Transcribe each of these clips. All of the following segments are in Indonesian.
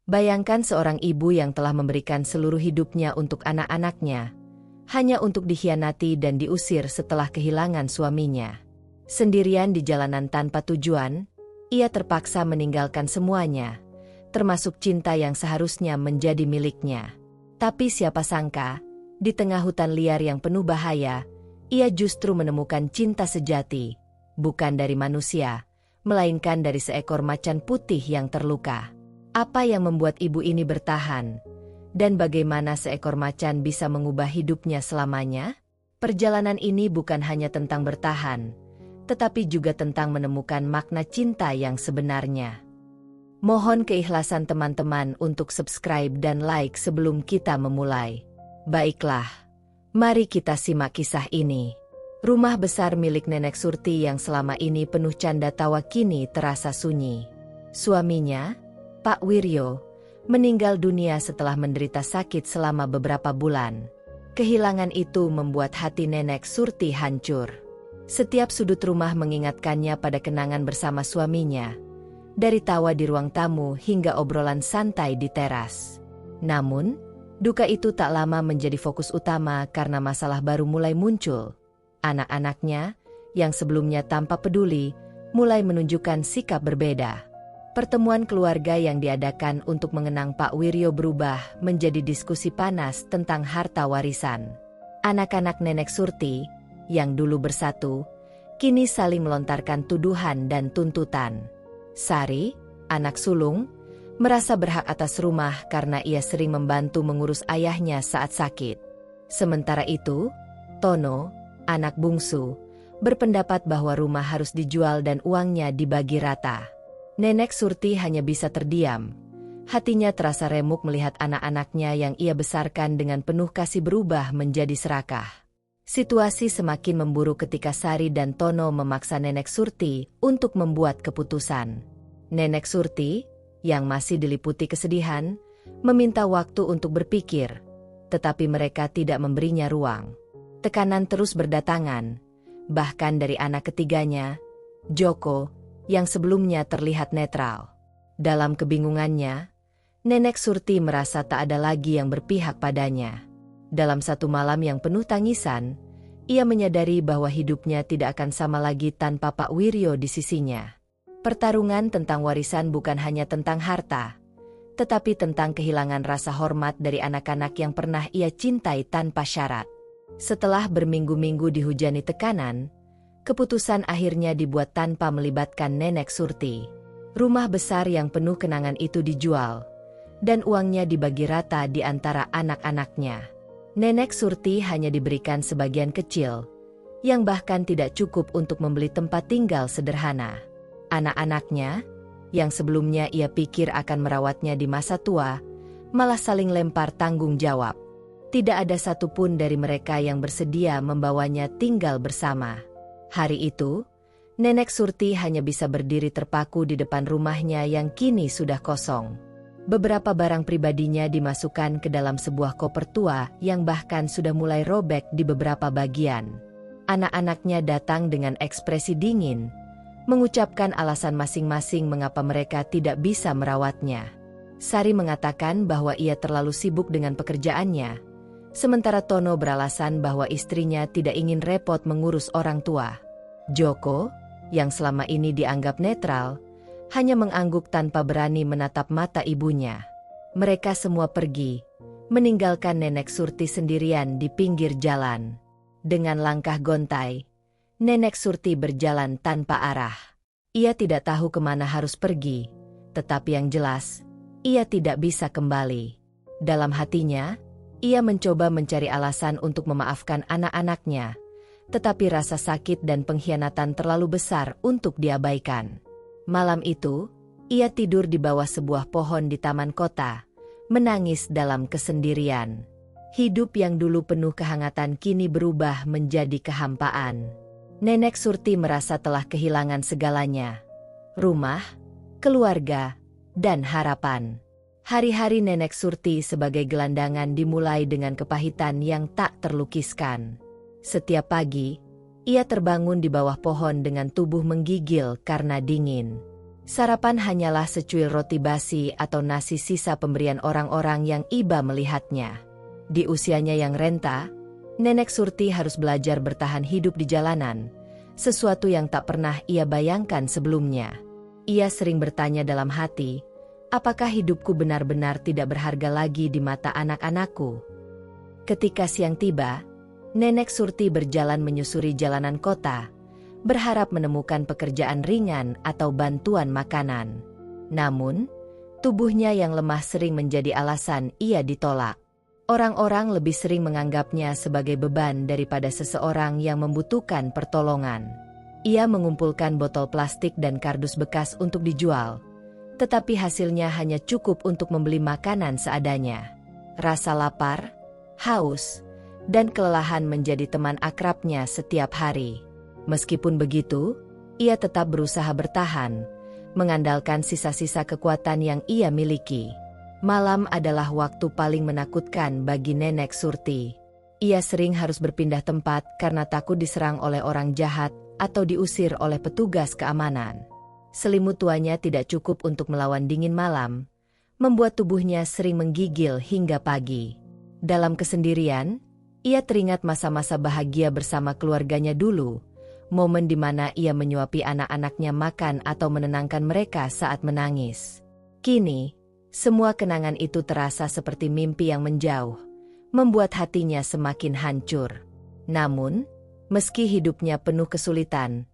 Bayangkan seorang ibu yang telah memberikan seluruh hidupnya untuk anak-anaknya, hanya untuk dikhianati dan diusir setelah kehilangan suaminya. Sendirian di jalanan tanpa tujuan, ia terpaksa meninggalkan semuanya, termasuk cinta yang seharusnya menjadi miliknya. Tapi siapa sangka, di tengah hutan liar yang penuh bahaya, ia justru menemukan cinta sejati, bukan dari manusia, melainkan dari seekor macan putih yang terluka. Apa yang membuat ibu ini bertahan? Dan bagaimana seekor macan bisa mengubah hidupnya selamanya? Perjalanan ini bukan hanya tentang bertahan, tetapi juga tentang menemukan makna cinta yang sebenarnya. Mohon keikhlasan teman-teman untuk subscribe dan like sebelum kita memulai. Baiklah, mari kita simak kisah ini. Rumah besar milik Nenek Surti yang selama ini penuh canda tawa kini terasa sunyi. Suaminya, Pak Wiryo, meninggal dunia setelah menderita sakit selama beberapa bulan. Kehilangan itu membuat hati Nenek Surti hancur. Setiap sudut rumah mengingatkannya pada kenangan bersama suaminya, dari tawa di ruang tamu hingga obrolan santai di teras. Namun, duka itu tak lama menjadi fokus utama karena masalah baru mulai muncul. Anak-anaknya, yang sebelumnya tampak peduli, mulai menunjukkan sikap berbeda. Pertemuan keluarga yang diadakan untuk mengenang Pak Wiryo berubah menjadi diskusi panas tentang harta warisan. Anak-anak Nenek Surti, yang dulu bersatu, kini saling melontarkan tuduhan dan tuntutan. Sari, anak sulung, merasa berhak atas rumah karena ia sering membantu mengurus ayahnya saat sakit. Sementara itu, Tono, anak bungsu, berpendapat bahwa rumah harus dijual dan uangnya dibagi rata. Nenek Surti hanya bisa terdiam. Hatinya terasa remuk melihat anak-anaknya yang ia besarkan dengan penuh kasih berubah menjadi serakah. Situasi semakin memburuk ketika Sari dan Tono memaksa Nenek Surti untuk membuat keputusan. Nenek Surti, yang masih diliputi kesedihan, meminta waktu untuk berpikir, tetapi mereka tidak memberinya ruang. Tekanan terus berdatangan, bahkan dari anak ketiganya, Joko, yang sebelumnya terlihat netral. Dalam kebingungannya, Nenek Surti merasa tak ada lagi yang berpihak padanya. Dalam satu malam yang penuh tangisan, ia menyadari bahwa hidupnya tidak akan sama lagi tanpa Pak Wiryo di sisinya. Pertarungan tentang warisan bukan hanya tentang harta, tetapi tentang kehilangan rasa hormat dari anak-anak yang pernah ia cintai tanpa syarat. Setelah berminggu-minggu dihujani tekanan, keputusan akhirnya dibuat tanpa melibatkan Nenek Surti. Rumah besar yang penuh kenangan itu dijual, dan uangnya dibagi rata di antara anak-anaknya. Nenek Surti hanya diberikan sebagian kecil, yang bahkan tidak cukup untuk membeli tempat tinggal sederhana. Anak-anaknya, yang sebelumnya ia pikir akan merawatnya di masa tua, malah saling lempar tanggung jawab. Tidak ada satupun dari mereka yang bersedia membawanya tinggal bersama. Hari itu, Nenek Surti hanya bisa berdiri terpaku di depan rumahnya yang kini sudah kosong. Beberapa barang pribadinya dimasukkan ke dalam sebuah koper tua yang bahkan sudah mulai robek di beberapa bagian. Anak-anaknya datang dengan ekspresi dingin, mengucapkan alasan masing-masing mengapa mereka tidak bisa merawatnya. Sari mengatakan bahwa ia terlalu sibuk dengan pekerjaannya, sementara Tono beralasan bahwa istrinya tidak ingin repot mengurus orang tua. Joko, yang selama ini dianggap netral, hanya mengangguk tanpa berani menatap mata ibunya. Mereka semua pergi, meninggalkan Nenek Surti sendirian di pinggir jalan. Dengan langkah gontai, Nenek Surti berjalan tanpa arah. Ia tidak tahu kemana harus pergi, tetapi yang jelas, ia tidak bisa kembali. Dalam hatinya, ia mencoba mencari alasan untuk memaafkan anak-anaknya, tetapi rasa sakit dan pengkhianatan terlalu besar untuk diabaikan. Malam itu, ia tidur di bawah sebuah pohon di taman kota, menangis dalam kesendirian. Hidup yang dulu penuh kehangatan kini berubah menjadi kehampaan. Nenek Surti merasa telah kehilangan segalanya: rumah, keluarga, dan harapan. Hari-hari Nenek Surti sebagai gelandangan dimulai dengan kepahitan yang tak terlukiskan. Setiap pagi, ia terbangun di bawah pohon dengan tubuh menggigil karena dingin. Sarapan hanyalah secuil roti basi atau nasi sisa pemberian orang-orang yang iba melihatnya. Di usianya yang renta, Nenek Surti harus belajar bertahan hidup di jalanan, sesuatu yang tak pernah ia bayangkan sebelumnya. Ia sering bertanya dalam hati, apakah hidupku benar-benar tidak berharga lagi di mata anak-anakku? Ketika siang tiba, Nenek Surti berjalan menyusuri jalanan kota, berharap menemukan pekerjaan ringan atau bantuan makanan. Namun, tubuhnya yang lemah sering menjadi alasan ia ditolak. Orang-orang lebih sering menganggapnya sebagai beban daripada seseorang yang membutuhkan pertolongan. Ia mengumpulkan botol plastik dan kardus bekas untuk dijual, tetapi hasilnya hanya cukup untuk membeli makanan seadanya. Rasa lapar, haus, dan kelelahan menjadi teman akrabnya setiap hari. Meskipun begitu, ia tetap berusaha bertahan, mengandalkan sisa-sisa kekuatan yang ia miliki. Malam adalah waktu paling menakutkan bagi Nenek Surti. Ia sering harus berpindah tempat karena takut diserang oleh orang jahat atau diusir oleh petugas keamanan. Selimut tuanya tidak cukup untuk melawan dingin malam, membuat tubuhnya sering menggigil hingga pagi. Dalam kesendirian, ia teringat masa-masa bahagia bersama keluarganya dulu, momen di mana ia menyuapi anak-anaknya makan atau menenangkan mereka saat menangis. Kini, semua kenangan itu terasa seperti mimpi yang menjauh, membuat hatinya semakin hancur. Namun, meski hidupnya penuh kesulitan,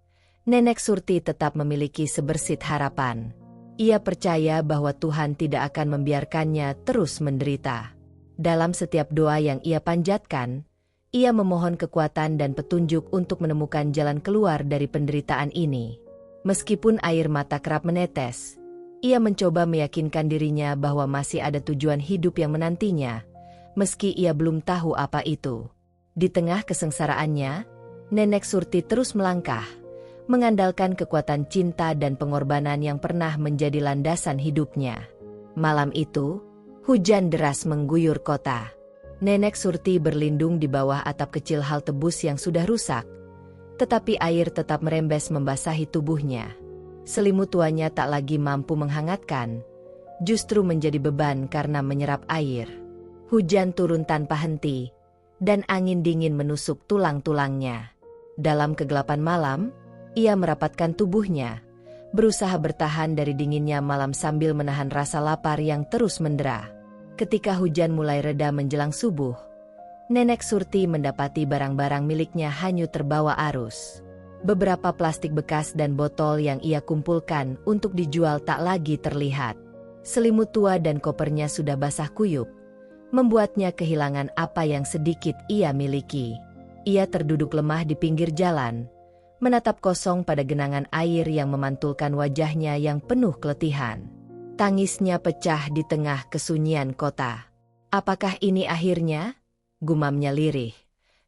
Nenek Surti tetap memiliki sebersit harapan. Ia percaya bahwa Tuhan tidak akan membiarkannya terus menderita. Dalam setiap doa yang ia panjatkan, ia memohon kekuatan dan petunjuk untuk menemukan jalan keluar dari penderitaan ini. Meskipun air mata kerap menetes, ia mencoba meyakinkan dirinya bahwa masih ada tujuan hidup yang menantinya, meski ia belum tahu apa itu. Di tengah kesengsaraannya, Nenek Surti terus melangkah, mengandalkan kekuatan cinta dan pengorbanan yang pernah menjadi landasan hidupnya. Malam itu, hujan deras mengguyur kota. Nenek Surti berlindung di bawah atap kecil hal tebus yang sudah rusak, tetapi air tetap merembes membasahi tubuhnya. Selimut tuanya tak lagi mampu menghangatkan, justru menjadi beban karena menyerap air. Hujan turun tanpa henti, dan angin dingin menusuk tulang-tulangnya. Dalam kegelapan malam, ia merapatkan tubuhnya, berusaha bertahan dari dinginnya malam sambil menahan rasa lapar yang terus mendera. Ketika hujan mulai reda menjelang subuh, Nenek Surti mendapati barang-barang miliknya hanyut terbawa arus. Beberapa plastik bekas dan botol yang ia kumpulkan untuk dijual tak lagi terlihat. Selimut tua dan kopernya sudah basah kuyup, membuatnya kehilangan apa yang sedikit ia miliki. Ia terduduk lemah di pinggir jalan, menatap kosong pada genangan air yang memantulkan wajahnya yang penuh keletihan. Tangisnya pecah di tengah kesunyian kota. Apakah ini akhirnya? Gumamnya lirih,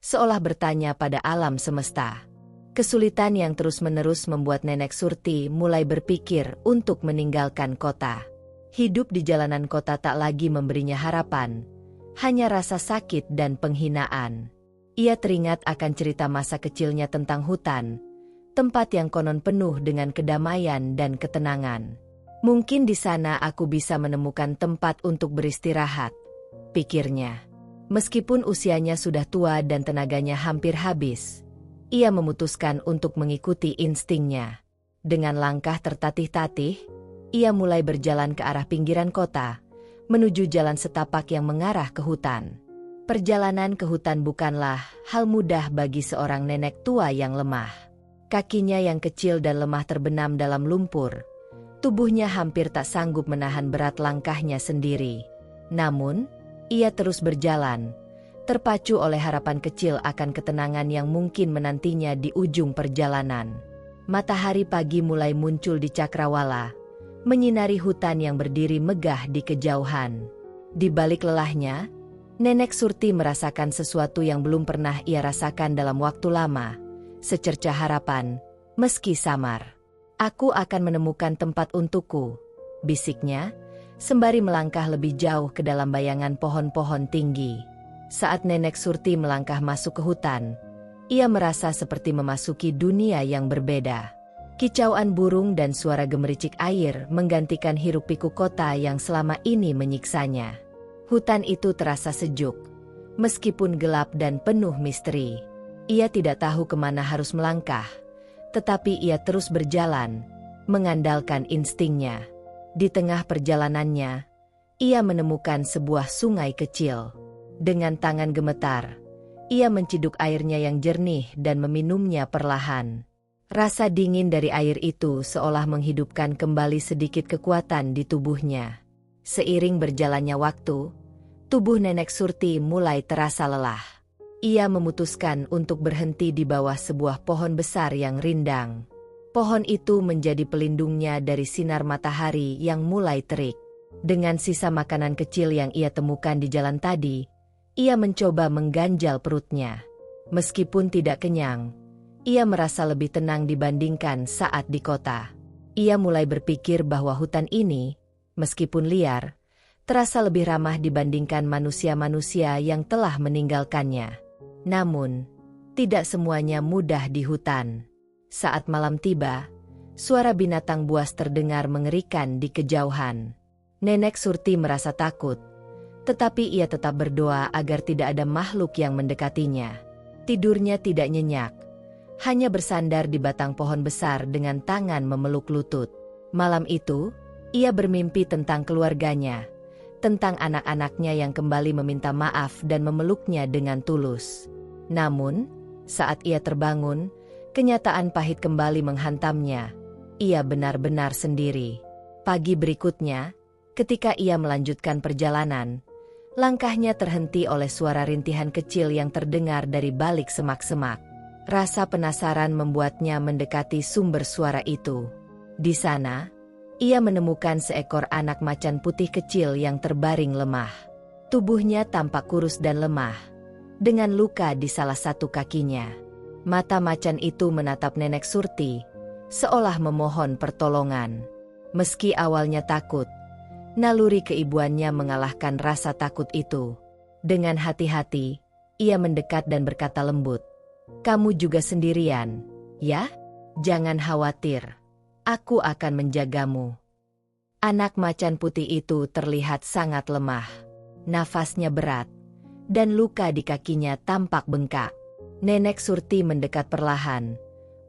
seolah bertanya pada alam semesta. Kesulitan yang terus-menerus membuat Nenek Surti mulai berpikir untuk meninggalkan kota. Hidup di jalanan kota tak lagi memberinya harapan, hanya rasa sakit dan penghinaan. Ia teringat akan cerita masa kecilnya tentang hutan, tempat yang konon penuh dengan kedamaian dan ketenangan. Mungkin di sana aku bisa menemukan tempat untuk beristirahat, pikirnya. Meskipun usianya sudah tua dan tenaganya hampir habis, ia memutuskan untuk mengikuti instingnya. Dengan langkah tertatih-tatih, ia mulai berjalan ke arah pinggiran kota, menuju jalan setapak yang mengarah ke hutan. Perjalanan ke hutan bukanlah hal mudah bagi seorang nenek tua yang lemah. Kakinya yang kecil dan lemah terbenam dalam lumpur. Tubuhnya hampir tak sanggup menahan berat langkahnya sendiri. Namun, ia terus berjalan, terpacu oleh harapan kecil akan ketenangan yang mungkin menantinya di ujung perjalanan. Matahari pagi mulai muncul di cakrawala, menyinari hutan yang berdiri megah di kejauhan. Di balik lelahnya, Nenek Surti merasakan sesuatu yang belum pernah ia rasakan dalam waktu lama, secercah harapan, meski samar. Aku akan menemukan tempat untukku, bisiknya, sembari melangkah lebih jauh ke dalam bayangan pohon-pohon tinggi. Saat Nenek Surti melangkah masuk ke hutan, ia merasa seperti memasuki dunia yang berbeda. Kicauan burung dan suara gemericik air menggantikan hiruk-pikuk kota yang selama ini menyiksanya. Hutan itu terasa sejuk, meskipun gelap dan penuh misteri. Ia tidak tahu kemana harus melangkah, tetapi ia terus berjalan, mengandalkan instingnya. Di tengah perjalanannya, ia menemukan sebuah sungai kecil. Dengan tangan gemetar, ia menciduk airnya yang jernih dan meminumnya perlahan. Rasa dingin dari air itu seolah menghidupkan kembali sedikit kekuatan di tubuhnya. Seiring berjalannya waktu, tubuh Nenek Surti mulai terasa lelah. Ia memutuskan untuk berhenti di bawah sebuah pohon besar yang rindang. Pohon itu menjadi pelindungnya dari sinar matahari yang mulai terik. Dengan sisa makanan kecil yang ia temukan di jalan tadi, ia mencoba mengganjal perutnya. Meskipun tidak kenyang, ia merasa lebih tenang dibandingkan saat di kota. Ia mulai berpikir bahwa hutan ini, meskipun liar, terasa lebih ramah dibandingkan manusia-manusia yang telah meninggalkannya. Namun, tidak semuanya mudah di hutan. Saat malam tiba, suara binatang buas terdengar mengerikan di kejauhan. Nenek Surti merasa takut, tetapi ia tetap berdoa agar tidak ada makhluk yang mendekatinya. Tidurnya tidak nyenyak, hanya bersandar di batang pohon besar dengan tangan memeluk lutut. Malam itu, ia bermimpi tentang keluarganya, tentang anak-anaknya yang kembali meminta maaf dan memeluknya dengan tulus. Namun, saat ia terbangun, kenyataan pahit kembali menghantamnya. Ia benar-benar sendiri. Pagi berikutnya, ketika ia melanjutkan perjalanan, langkahnya terhenti oleh suara rintihan kecil yang terdengar dari balik semak-semak. Rasa penasaran membuatnya mendekati sumber suara itu. Di sana, ia menemukan seekor anak macan putih kecil yang terbaring lemah. Tubuhnya tampak kurus dan lemah, dengan luka di salah satu kakinya. Mata macan itu menatap Nenek Surti, seolah memohon pertolongan. Meski awalnya takut, naluri keibuannya mengalahkan rasa takut itu. Dengan hati-hati, ia mendekat dan berkata lembut, "Kamu juga sendirian, ya? Jangan khawatir, aku akan menjagamu." Anak macan putih itu terlihat sangat lemah. Nafasnya berat, dan luka di kakinya tampak bengkak. Nenek Surti mendekat perlahan,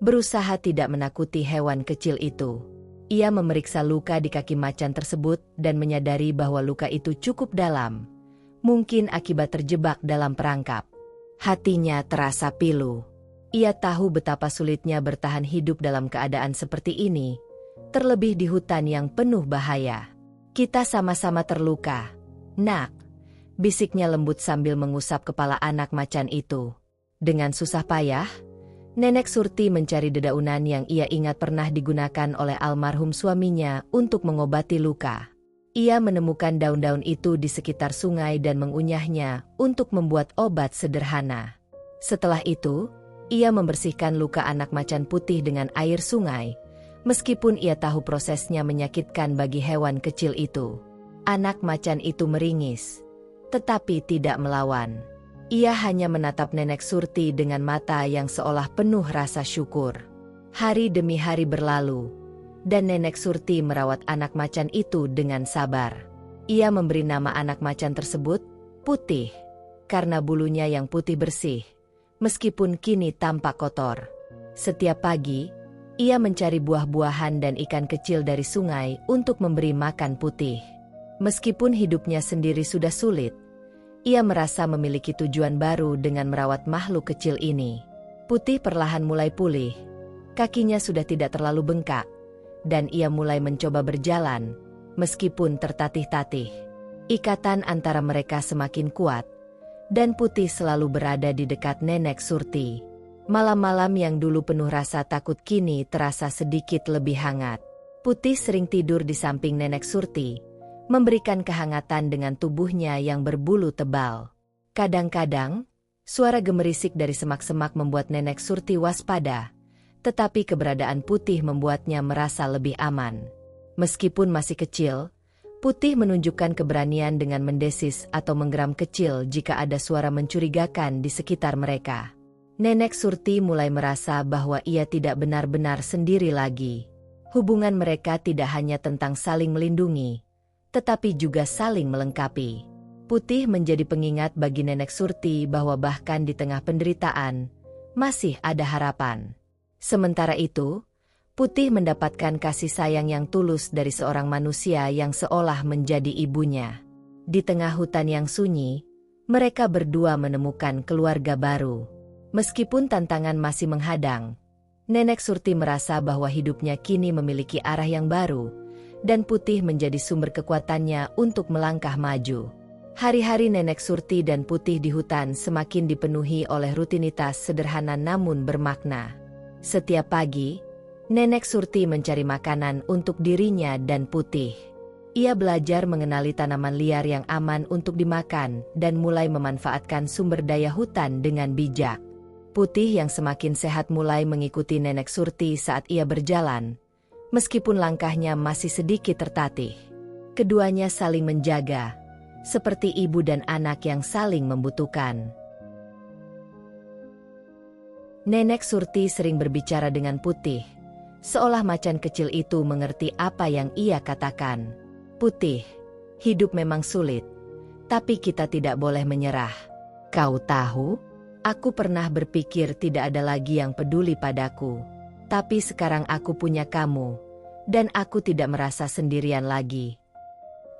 berusaha tidak menakuti hewan kecil itu. Ia memeriksa luka di kaki macan tersebut dan menyadari bahwa luka itu cukup dalam, mungkin akibat terjebak dalam perangkap. Hatinya terasa pilu. Ia tahu betapa sulitnya bertahan hidup dalam keadaan seperti ini, terlebih di hutan yang penuh bahaya. "Kita sama-sama terluka, Nak," bisiknya lembut sambil mengusap kepala anak macan itu. Dengan susah payah, Nenek Surti mencari dedaunan yang ia ingat pernah digunakan oleh almarhum suaminya untuk mengobati luka. Ia menemukan daun-daun itu di sekitar sungai dan mengunyahnya untuk membuat obat sederhana. Setelah itu, ia membersihkan luka anak macan putih dengan air sungai, meskipun ia tahu prosesnya menyakitkan bagi hewan kecil itu. Anak macan itu meringis, tetapi tidak melawan. Ia hanya menatap Nenek Surti dengan mata yang seolah penuh rasa syukur. Hari demi hari berlalu, dan Nenek Surti merawat anak macan itu dengan sabar. Ia memberi nama anak macan tersebut, Putih, karena bulunya yang putih bersih, meskipun kini tampak kotor. Setiap pagi, ia mencari buah-buahan dan ikan kecil dari sungai untuk memberi makan Putih. Meskipun hidupnya sendiri sudah sulit, ia merasa memiliki tujuan baru dengan merawat makhluk kecil ini. Putih perlahan mulai pulih, kakinya sudah tidak terlalu bengkak, dan ia mulai mencoba berjalan, meskipun tertatih-tatih. Ikatan antara mereka semakin kuat, dan Putih selalu berada di dekat Nenek Surti. Malam-malam yang dulu penuh rasa takut kini terasa sedikit lebih hangat. Putih sering tidur di samping Nenek Surti, memberikan kehangatan dengan tubuhnya yang berbulu tebal. Kadang-kadang, suara gemerisik dari semak-semak membuat Nenek Surti waspada, tetapi keberadaan Putih membuatnya merasa lebih aman. Meskipun masih kecil, Putih menunjukkan keberanian dengan mendesis atau menggeram kecil jika ada suara mencurigakan di sekitar mereka. Nenek Surti mulai merasa bahwa ia tidak benar-benar sendiri lagi. Hubungan mereka tidak hanya tentang saling melindungi, tetapi juga saling melengkapi. Putih menjadi pengingat bagi Nenek Surti bahwa bahkan di tengah penderitaan, masih ada harapan. Sementara itu, Putih mendapatkan kasih sayang yang tulus dari seorang manusia yang seolah menjadi ibunya. Di tengah hutan yang sunyi, mereka berdua menemukan keluarga baru. Meskipun tantangan masih menghadang, Nenek Surti merasa bahwa hidupnya kini memiliki arah yang baru, dan Putih menjadi sumber kekuatannya untuk melangkah maju. Hari-hari Nenek Surti dan Putih di hutan semakin dipenuhi oleh rutinitas sederhana namun bermakna. Setiap pagi, Nenek Surti mencari makanan untuk dirinya dan Putih. Ia belajar mengenali tanaman liar yang aman untuk dimakan dan mulai memanfaatkan sumber daya hutan dengan bijak. Putih yang semakin sehat mulai mengikuti Nenek Surti saat ia berjalan, meskipun langkahnya masih sedikit tertatih. Keduanya saling menjaga, seperti ibu dan anak yang saling membutuhkan. Nenek Surti sering berbicara dengan Putih, seolah macan kecil itu mengerti apa yang ia katakan. Putih, hidup memang sulit, tapi kita tidak boleh menyerah. Kau tahu, aku pernah berpikir tidak ada lagi yang peduli padaku. Tapi sekarang aku punya kamu, dan aku tidak merasa sendirian lagi.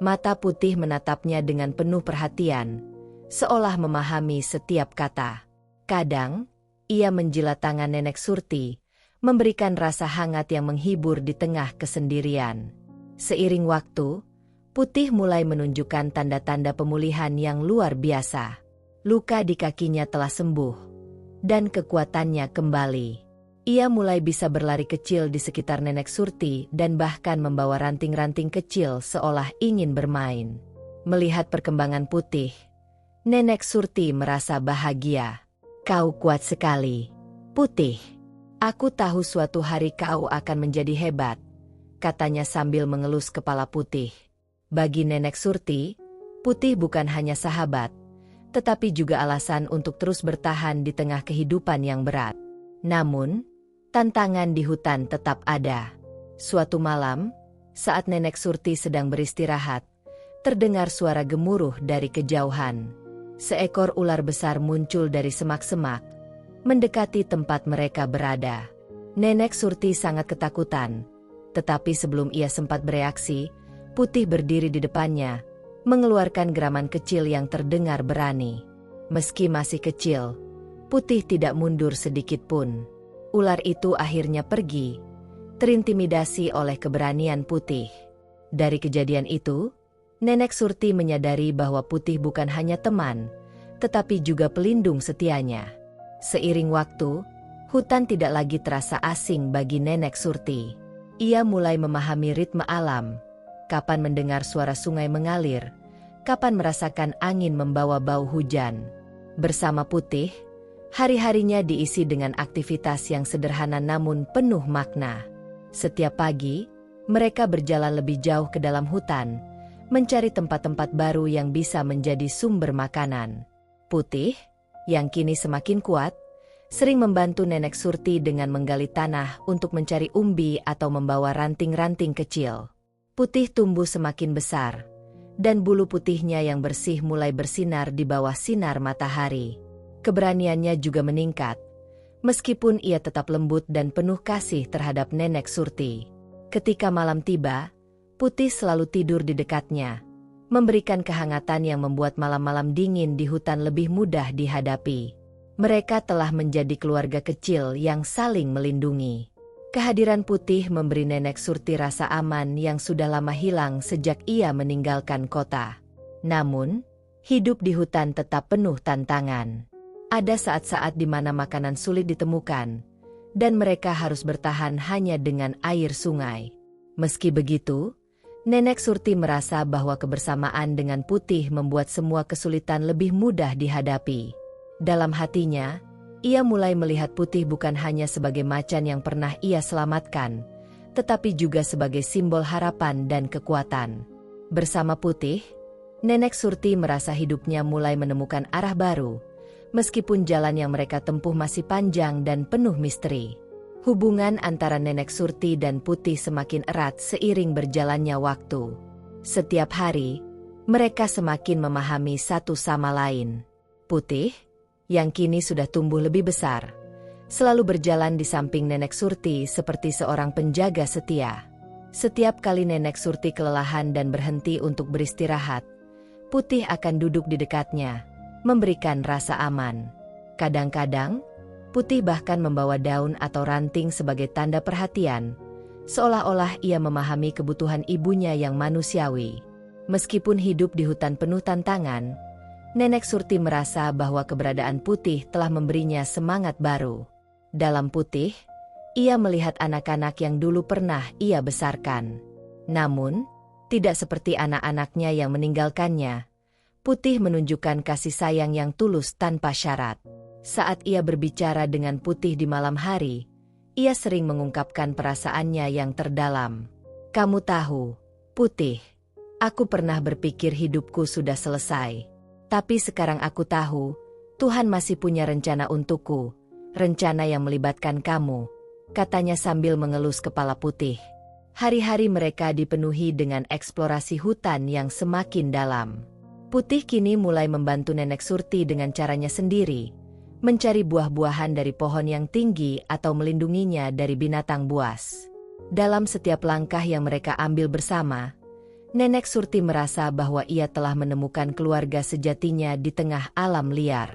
Mata Putih menatapnya dengan penuh perhatian, seolah memahami setiap kata. Kadang, ia menjilat tangan Nenek Surti, memberikan rasa hangat yang menghibur di tengah kesendirian. Seiring waktu, Putih mulai menunjukkan tanda-tanda pemulihan yang luar biasa. Luka di kakinya telah sembuh, dan kekuatannya kembali. Ia mulai bisa berlari kecil di sekitar Nenek Surti dan bahkan membawa ranting-ranting kecil seolah ingin bermain. Melihat perkembangan Putih, Nenek Surti merasa bahagia. Kau kuat sekali, Putih. Aku tahu suatu hari kau akan menjadi hebat, katanya sambil mengelus kepala Putih. Bagi Nenek Surti, Putih bukan hanya sahabat, tetapi juga alasan untuk terus bertahan di tengah kehidupan yang berat. Namun, tantangan di hutan tetap ada. Suatu malam, saat Nenek Surti sedang beristirahat, terdengar suara gemuruh dari kejauhan. Seekor ular besar muncul dari semak-semak, mendekati tempat mereka berada. Nenek Surti sangat ketakutan, tetapi sebelum ia sempat bereaksi, Putih berdiri di depannya, mengeluarkan geraman kecil yang terdengar berani. Meski masih kecil, Putih tidak mundur sedikit pun. Ular itu akhirnya pergi, terintimidasi oleh keberanian Putih. Dari kejadian itu, Nenek Surti menyadari bahwa Putih bukan hanya teman, tetapi juga pelindung setianya. Seiring waktu, hutan tidak lagi terasa asing bagi Nenek Surti. Ia mulai memahami ritme alam, kapan mendengar suara sungai mengalir, kapan merasakan angin membawa bau hujan. Bersama Putih, hari-harinya diisi dengan aktivitas yang sederhana namun penuh makna. Setiap pagi, mereka berjalan lebih jauh ke dalam hutan, mencari tempat-tempat baru yang bisa menjadi sumber makanan. Putih, yang kini semakin kuat, sering membantu Nenek Surti dengan menggali tanah untuk mencari umbi atau membawa ranting-ranting kecil. Putih tumbuh semakin besar, dan bulu putihnya yang bersih mulai bersinar di bawah sinar matahari. Keberaniannya juga meningkat, meskipun ia tetap lembut dan penuh kasih terhadap Nenek Surti. Ketika malam tiba, Putih selalu tidur di dekatnya, memberikan kehangatan yang membuat malam-malam dingin di hutan lebih mudah dihadapi. Mereka telah menjadi keluarga kecil yang saling melindungi. Kehadiran Putih memberi Nenek Surti rasa aman yang sudah lama hilang sejak ia meninggalkan kota. Namun, hidup di hutan tetap penuh tantangan. Ada saat-saat di mana makanan sulit ditemukan, dan mereka harus bertahan hanya dengan air sungai. Meski begitu, Nenek Surti merasa bahwa kebersamaan dengan Putih membuat semua kesulitan lebih mudah dihadapi. Dalam hatinya, ia mulai melihat Putih bukan hanya sebagai macan yang pernah ia selamatkan, tetapi juga sebagai simbol harapan dan kekuatan. Bersama Putih, Nenek Surti merasa hidupnya mulai menemukan arah baru, Meskipun jalan yang mereka tempuh masih panjang dan penuh misteri, hubungan antara Nenek Surti dan Putih semakin erat seiring berjalannya waktu. Setiap hari, mereka semakin memahami satu sama lain. Putih, yang kini sudah tumbuh lebih besar, selalu berjalan di samping Nenek Surti seperti seorang penjaga setia. Setiap kali Nenek Surti kelelahan dan berhenti untuk beristirahat, Putih akan duduk di dekatnya, memberikan rasa aman. Kadang-kadang, Putih bahkan membawa daun atau ranting sebagai tanda perhatian, seolah-olah ia memahami kebutuhan ibunya yang manusiawi. Meskipun hidup di hutan penuh tantangan, Nenek Surti merasa bahwa keberadaan Putih telah memberinya semangat baru. Dalam Putih, ia melihat anak-anak yang dulu pernah ia besarkan. Namun, tidak seperti anak-anaknya yang meninggalkannya, Putih menunjukkan kasih sayang yang tulus tanpa syarat. Saat ia berbicara dengan Putih di malam hari, ia sering mengungkapkan perasaannya yang terdalam. "Kamu tahu, Putih, aku pernah berpikir hidupku sudah selesai. Tapi sekarang aku tahu, Tuhan masih punya rencana untukku, rencana yang melibatkan kamu," katanya sambil mengelus kepala Putih. Hari-hari mereka dipenuhi dengan eksplorasi hutan yang semakin dalam. Putih kini mulai membantu Nenek Surti dengan caranya sendiri, mencari buah-buahan dari pohon yang tinggi atau melindunginya dari binatang buas. Dalam setiap langkah yang mereka ambil bersama, Nenek Surti merasa bahwa ia telah menemukan keluarga sejatinya di tengah alam liar.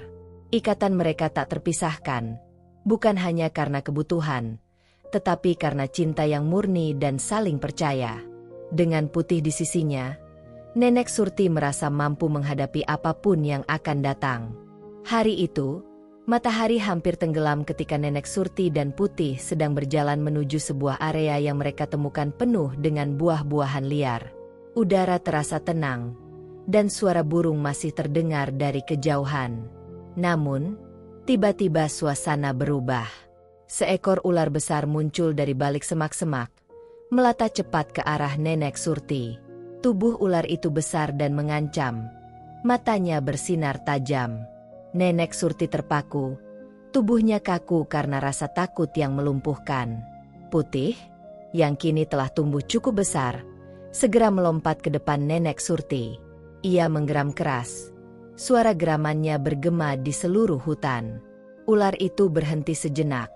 Ikatan mereka tak terpisahkan, bukan hanya karena kebutuhan, tetapi karena cinta yang murni dan saling percaya. Dengan Putih di sisinya, Nenek Surti merasa mampu menghadapi apapun yang akan datang. Hari itu, matahari hampir tenggelam ketika Nenek Surti dan Putih sedang berjalan menuju sebuah area yang mereka temukan penuh dengan buah-buahan liar. Udara terasa tenang, dan suara burung masih terdengar dari kejauhan. Namun, tiba-tiba suasana berubah. Seekor ular besar muncul dari balik semak-semak, melata cepat ke arah Nenek Surti. Tubuh ular itu besar dan mengancam. Matanya bersinar tajam. Nenek Surti terpaku. Tubuhnya kaku karena rasa takut yang melumpuhkan. Putih, yang kini telah tumbuh cukup besar, segera melompat ke depan Nenek Surti. Ia menggeram keras. Suara geramannya bergema di seluruh hutan. Ular itu berhenti sejenak,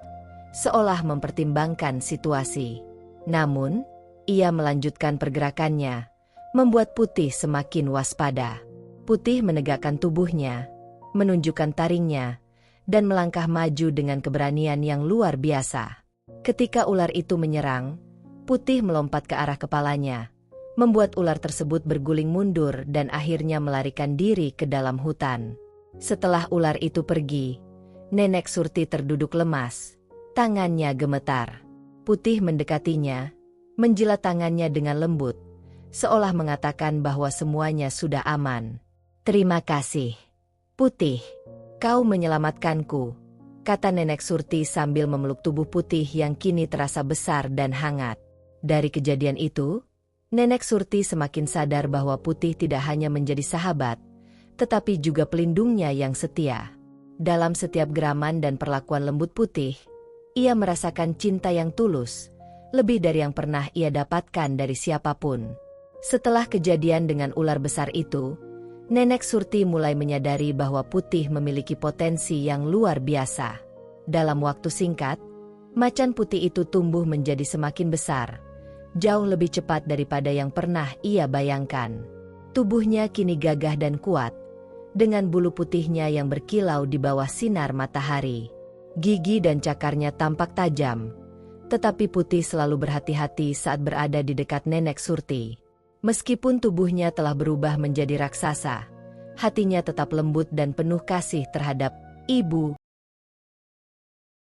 seolah mempertimbangkan situasi. Namun, ia melanjutkan pergerakannya, membuat Putih semakin waspada. Putih menegakkan tubuhnya, menunjukkan taringnya, dan melangkah maju dengan keberanian yang luar biasa. Ketika ular itu menyerang, Putih melompat ke arah kepalanya, membuat ular tersebut berguling mundur dan akhirnya melarikan diri ke dalam hutan. Setelah ular itu pergi, Nenek Surti terduduk lemas, tangannya gemetar. Putih mendekatinya, menjilat tangannya dengan lembut, seolah mengatakan bahwa semuanya sudah aman. "Terima kasih, Putih. Kau menyelamatkanku," kata Nenek Surti sambil memeluk tubuh Putih yang kini terasa besar dan hangat. Dari kejadian itu, Nenek Surti semakin sadar bahwa Putih tidak hanya menjadi sahabat, tetapi juga pelindungnya yang setia. Dalam setiap geraman dan perlakuan lembut Putih, ia merasakan cinta yang tulus, lebih dari yang pernah ia dapatkan dari siapapun. Setelah kejadian dengan ular besar itu, Nenek Surti mulai menyadari bahwa Putih memiliki potensi yang luar biasa. Dalam waktu singkat, macan putih itu tumbuh menjadi semakin besar, jauh lebih cepat daripada yang pernah ia bayangkan. Tubuhnya kini gagah dan kuat, dengan bulu putihnya yang berkilau di bawah sinar matahari. Gigi dan cakarnya tampak tajam, tetapi Putih selalu berhati-hati saat berada di dekat Nenek Surti. Meskipun tubuhnya telah berubah menjadi raksasa, hatinya tetap lembut dan penuh kasih terhadap ibu